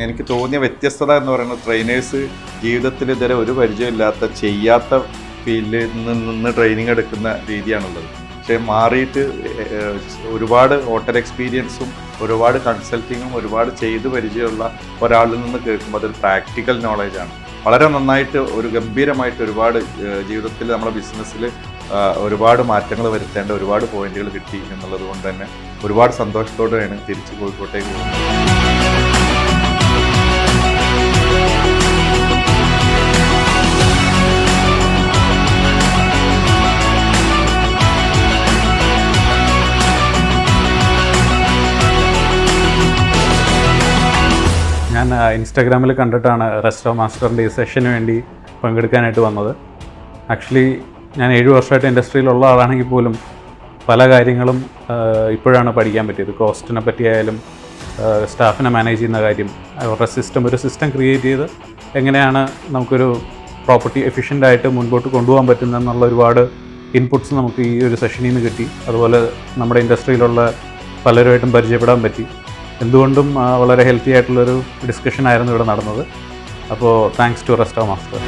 എനിക്ക് തോന്നിയ വ്യത്യസ്തത എന്ന് പറയുന്നത് ട്രെയിനേഴ്സ് ജീവിതത്തിൽ ഇതുവരെ ഒരു പരിചയമില്ലാത്ത ചെയ്യാത്ത ഫീൽഡിൽ നിന്ന് ട്രെയിനിങ് എടുക്കുന്ന രീതിയാണുള്ളത്. പക്ഷേ മാറിയിട്ട് ഒരുപാട് ഹോട്ടൽ എക്സ്പീരിയൻസും ഒരുപാട് കൺസൾട്ടിങ്ങും ഒരുപാട് ചെയ്ത് പരിചയമുള്ള ഒരാളിൽ നിന്ന് കേൾക്കുമ്പോൾ അതൊരു പ്രാക്ടിക്കൽ നോളജാണ്. വളരെ നന്നായിട്ട് ഒരു ഗംഭീരമായിട്ട് ഒരുപാട് ജീവിതത്തിൽ നമ്മുടെ ബിസിനസ്സിൽ ഒരുപാട് മാറ്റങ്ങൾ വരുത്തേണ്ട ഒരുപാട് പോയിന്റുകൾ കിട്ടി എന്നുള്ളത് കൊണ്ട് തന്നെ ഒരുപാട് സന്തോഷത്തോടെയാണ് തിരിച്ച് കോഴിക്കോട്ടേക്ക് പോകുന്നത്. ഞാൻ ഇൻസ്റ്റാഗ്രാമിൽ കണ്ടിട്ടാണ് റെസ്റ്റോ മാസ്റ്ററിൻ്റെ ഈ സെഷന് വേണ്ടി പങ്കെടുക്കാനായിട്ട് വന്നത്. ആക്ച്വലി ഞാൻ 7 വർഷമായിട്ട് ഇൻഡസ്ട്രിയിലുള്ള ആളാണെങ്കിൽ പോലും പല കാര്യങ്ങളും ഇപ്പോഴാണ് പഠിക്കാൻ പറ്റിയത്. കോസ്റ്റിനെ പറ്റിയായാലും സ്റ്റാഫിനെ മാനേജ് ചെയ്യുന്ന കാര്യം, അവരുടെ ഒരു സിസ്റ്റം ക്രിയേറ്റ് ചെയ്ത് എങ്ങനെയാണ് നമുക്കൊരു പ്രോപ്പർട്ടി എഫിഷ്യൻ്റായിട്ട് മുൻപോട്ട് കൊണ്ടുപോകാൻ പറ്റുന്നതെന്നുള്ള ഒരുപാട് ഇൻപുട്സ് നമുക്ക് ഈ ഒരു സെഷനിൽ നിന്ന് കിട്ടി. അതുപോലെ നമ്മുടെ ഇൻഡസ്ട്രിയിലുള്ള പലരുമായിട്ടും പരിചയപ്പെടാൻ പറ്റി. എന്തുകൊണ്ടും വളരെ ഹെൽത്തി ആയിട്ടുള്ളൊരു ഡിസ്കഷൻ ആയിരുന്നു ഇവിടെ നടന്നത്. അപ്പോൾ താങ്ക്സ് ടു റെസ്റ്റോ മാസ്റ്റർ.